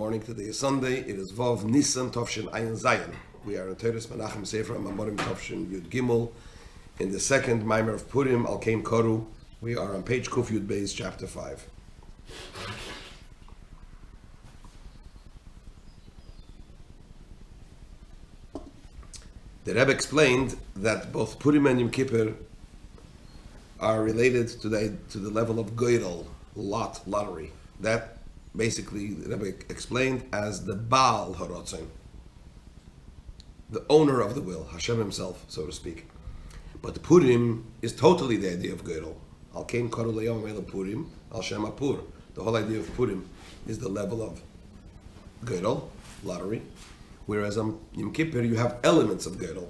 morning. Today is Sunday. It is Vav Nisan Tovshin Ayin Zayin. We are in Teres Menachem Sefer Mamar Tovshin Yud Gimel in the second Mamar of Purim Al Kein Karu. We are on page Kuf Yud Beis, chapter 5. The Rebbe explained that both Purim and Yom Kippur are related to the level of Goydel, lottery. That basically the Rebbe explained as the Baal Harotzen, the owner of the will, Hashem himself, so to speak. But the Purim is totally the idea of Goydel. Al Kein Karu Layomim Hoeileh Purim, Al Shem Apur. The whole idea of Purim is the level of Goydel, lottery. Whereas on Yom Kippur you have elements of Goydel.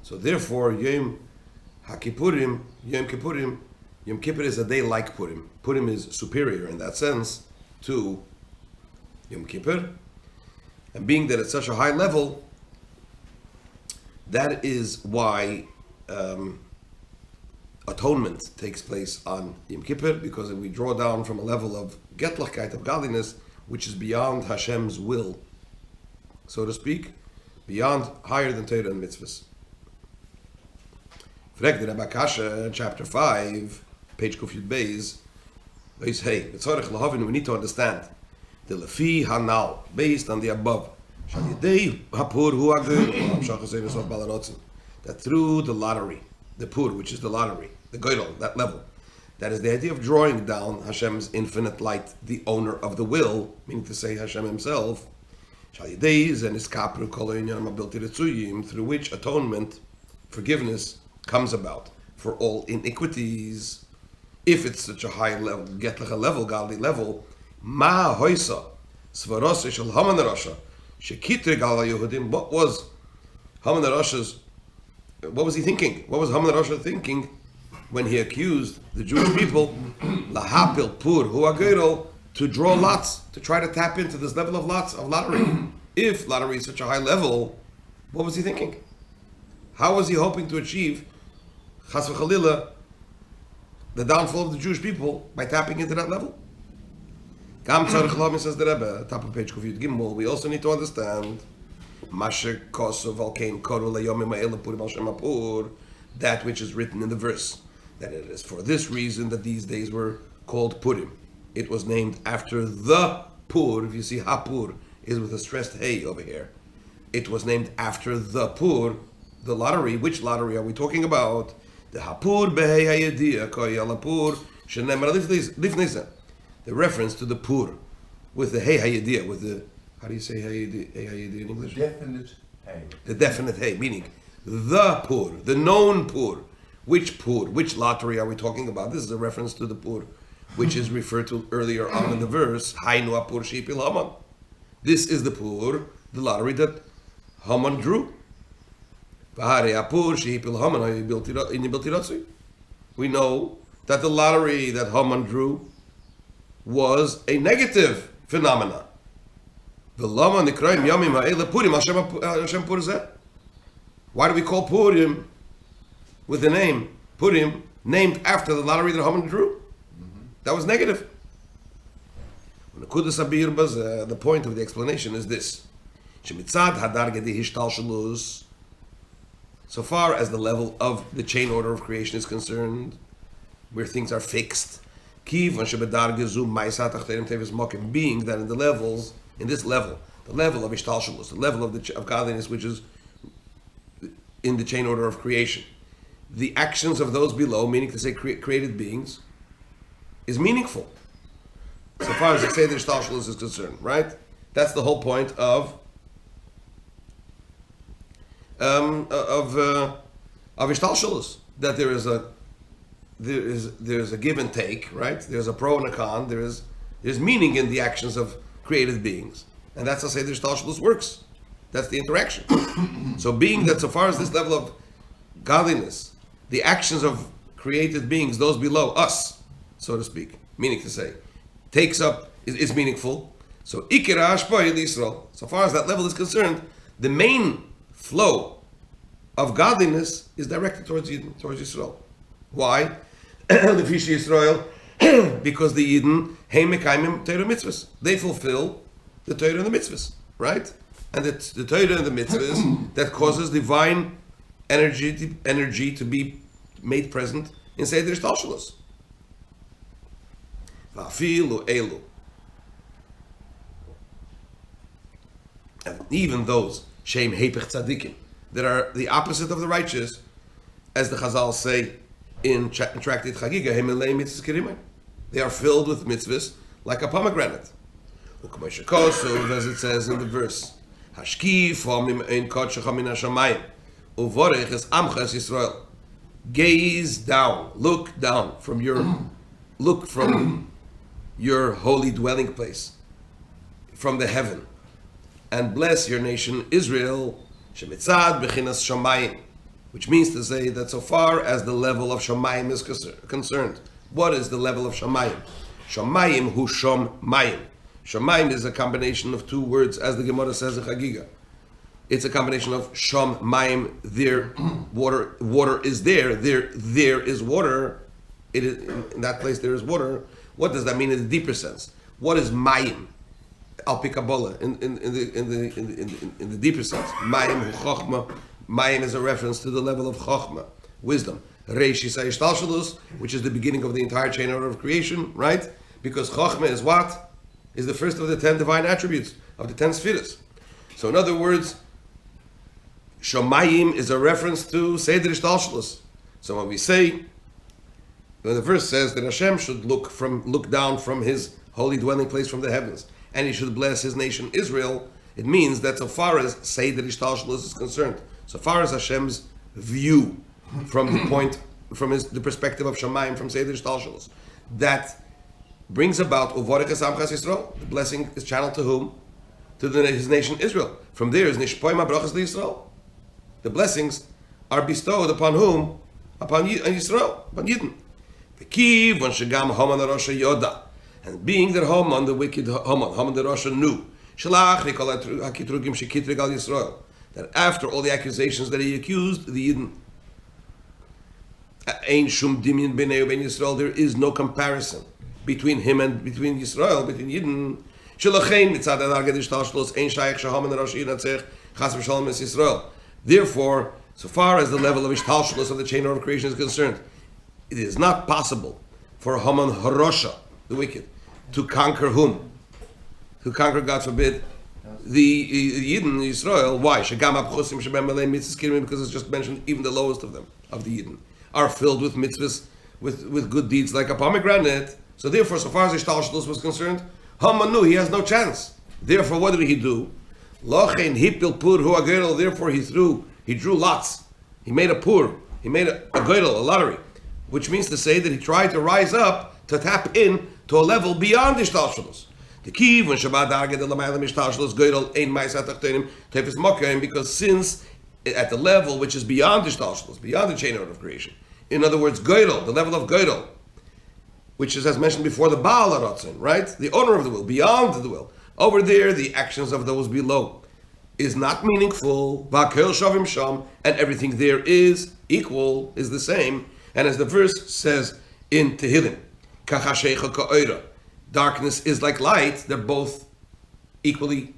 So therefore Yom HaKippurim, Yom Kippur is a day like Purim. Purim is superior in that sense to Yom Kippur. And being that it's such a high level, that is why atonement takes place on Yom Kippur, because we draw down from a level of Getlachkeit, of godliness, which is beyond Hashem's will, so to speak, beyond, higher than Torah and mitzvahs. Frek the Rebbe Kasha, chapter 5, page Kuf Yud Beis, they say, we need to understand the Lefi Hanal, based on the above, that through the lottery, the Pur, which is the lottery, the Goydel, that level, that is the idea of drawing down Hashem's infinite light, the owner of the will, meaning to say Hashem himself, through which atonement, forgiveness, comes about for all iniquities. If it's such a high level, godly level, what was Haman Rasha's? What was he thinking? What was Haman Rasha thinking when he accused the Jewish people, lahapil pur hu agirol, to draw lots, to try to tap into this level of lots, of lottery? If lottery is such a high level, what was he thinking? How was he hoping to achieve, chas v'chalila, the downfall of the Jewish people by tapping into that level? Gam tzarich lamim, says the Rebbe, top of page Kuf Yud Gimel, we also need to understand Masher Kosov Al Kein Karu Layomim Hoeileh Purim Al Shem Apur, that which is written in the verse, that it is for this reason that these days were called Purim. It was named after the Pur. If you see Hapur is with a stressed Hey over here. It was named after the Pur, the lottery. Which lottery are we talking about? The Hapur Behei Hayediyah Koyal Hapur Shenemar Lifnei. The reference to the Pur with the Hey Hayediyah, with the, how do you say Hey Hayediyah in English? Definite Hey. The definite Hey, meaning the Pur, the known Pur. Which Pur? Which lottery are we talking about? This is a reference to the Pur, which is referred to earlier on in the verse, Hainu Apur Sheipil Haman. This is the Pur, the lottery that Haman drew. We know that the lottery that Haman drew was a negative phenomenon. Why do we call Purim with the name Purim named after the lottery that Haman drew? That was negative. The point of the explanation is this: so far as the level of the chain order of creation is concerned, where things are fixed, being that in the levels, in this level, the level of ishtalshalus, the level of godliness, which is in the chain order of creation, the actions of those below, meaning to say created beings, is meaningful. So far as the Seder Ishtalshalus is concerned, right? That's the whole point of Ishtalshalus, that there is a give and take, right? There's a pro and a con. There's meaning in the actions of created beings, and that's how Seder Ishtalshalus works. That's the interaction. So being that so far as this level of godliness, the actions of created beings, those below us, so to speak, meaning to say, takes up, is meaningful. So Ikira Hashpah Yisrael, so far as that level is concerned, the main flow of godliness is directed towards Yidden, towards Yisrael. Why? Because the Yidden, Hey Mekayim Torah mitzvahs, they fulfill the Torah and the mitzvahs, right? And it's the Torah and the mitzvahs that causes divine energy to be made present in Seder Ishtalshalos. Va'afilu elu. And even those Shem Hepech Tzadikim that are the opposite of the righteous, as the Chazal say in Tractate Chagiga, Hemelei mitzvahs kirimai. They are filled with mitzvahs like a pomegranate. As it says in the verse, Hashkif ein kodshecha min hashamayim uvorech es amcha es Yisrael. Gaze down, look from your holy dwelling place, from the heaven, and bless your nation Israel, shemitzad bechinas shamayim, which means to say that so far as the level of shamayim is concerned. What is the level of shamayim? Shamayim hu shom mayim. Shamayim is a combination of two words, as the Gemara says in Chagiga. It's a combination of shom mayim. There, water is there. There is water. It is in that place. There is water. What does that mean in the deeper sense? What is mayim? Al pi Kabbalah in the deeper sense. Mayim hu chochma. Mayim is a reference to the level of chochma, wisdom. Reish Yisai Ishtalshalos, which is the beginning of the entire chain order of creation, right? Because chochma is what? Is the first of the 10 divine attributes, of the 10 spheres. So in other words, Shomayim is a reference to Seder Ishtalshalos. So when we say, when the verse says that Hashem should look down from his holy dwelling place from the heavens, and he should bless his nation Israel, it means that so far as Seder Ishtalshalos is concerned, so far as Hashem's view from the point, from the perspective of Shamayim, from Seder Ishtalshalos, that brings about Uvorech es Amchas Yisrael. The blessing is channeled to whom? To his nation Israel. From there is Nishpoima Brachas Yisrael. The blessings are bestowed upon whom? Upon Yisrael, upon Yidden. The Kiv on Shagam Haman Arosha Yoda, and being that Haman, the wicked Haman the Rasha knew, Shalach Nikol Hakitrugim Shekitrig Al Yisrael, that after all the accusations that he accused the Yidden, Ein Shum Dimyan B'nei U'Bein Yisrael, there is no comparison between him and between Yisrael, between Yidden. Shelachein mitzad Agad Ishtalshalos Ein Shayach Shahaman Rosh Yinatzech Chas V'Shalom Es Yisrael. Therefore, so far as the level of Ishtalshalos of the chain of creation is concerned, it is not possible for Haman Harosha, the wicked, to conquer whom? To conquer, God forbid, the Yidden, Yisrael. Why? Shagam Abchosim Shabem Malay Mitzvahs Kirim, because it's just mentioned even the lowest of them, of the Yidden, are filled with mitzvahs, with good deeds like a pomegranate. So therefore, so far as Ishtalshalos was concerned, Haman knew he has no chance. Therefore, what did he do? Lochein hipil pur hu agedol. Therefore, he drew lots. He made a pur. He made a agedol, a lottery, which means to say that he tried to rise up, to tap in to a level beyond Ishtalshalos. The key when Shabbat agedol l'maylam Ishtalshalos gedol ein ma'asat achtenim tefes mokayim, because since at the level which is beyond Ishtalshalos, beyond the chain order of creation, in other words, gedol, the level of gedol, which is, as mentioned before, the Baal HaRatzon, right? The owner of the will, beyond the will. Over there, the actions of those below is not meaningful. V'akel shavim sham, and everything there is equal, is the same. And as the verse says in Tehillim, Kachashecha ka'oira, darkness is like light. They're both equal.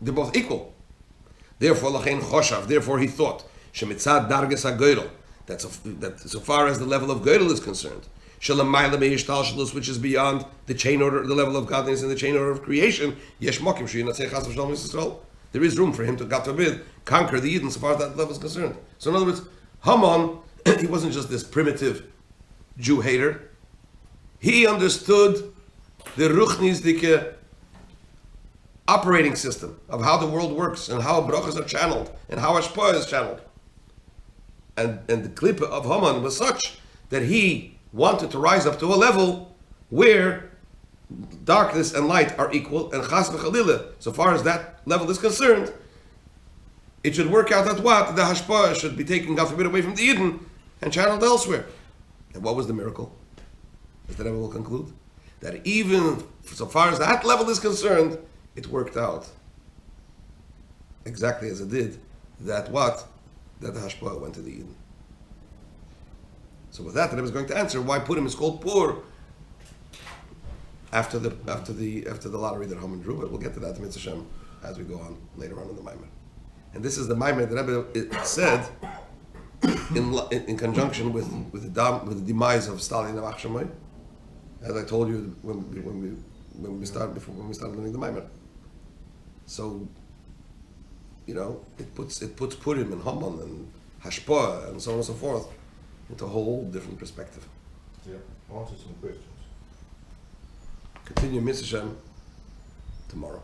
Therefore, lachein choshav. Therefore, he thought shemitzad darges hagoydel, that so far as the level of goydel is concerned, which is beyond the chain order, the level of godliness in the chain order of creation, there is room for him to, God forbid, conquer the Eden so far as that level is concerned. So in other words, Haman, he wasn't just this primitive Jew hater. He understood the Ruchnisdike operating system of how the world works and how brachas are channeled and how Hashpah is channeled. And the klipa of Haman was such that he wanted to rise up to a level where darkness and light are equal, and chas v'chalila, so far as that level is concerned, it should work out that what? The hashpah should be taken, God forbid, away from the Eden and channeled elsewhere. And what was the miracle? As the Rebbe will conclude, that even so far as that level is concerned, it worked out exactly as it did, that what? That the hashpah went to the Eden. So with that, the Rebbe is going to answer why Purim is called Pur. after the lottery that Haman drew. But we'll get to that, Mitzvah Hashem, as we go on later on in the Mamar. And this is the Mamar that Rebbe said in conjunction with the demise of Stalin and Achshamay, as I told you when we started learning the Mamar. So, it puts Purim and Haman and Hashpah and so on and so forth into a whole different perspective. Yeah, answer some questions. Continue Mitzvah Hashem tomorrow.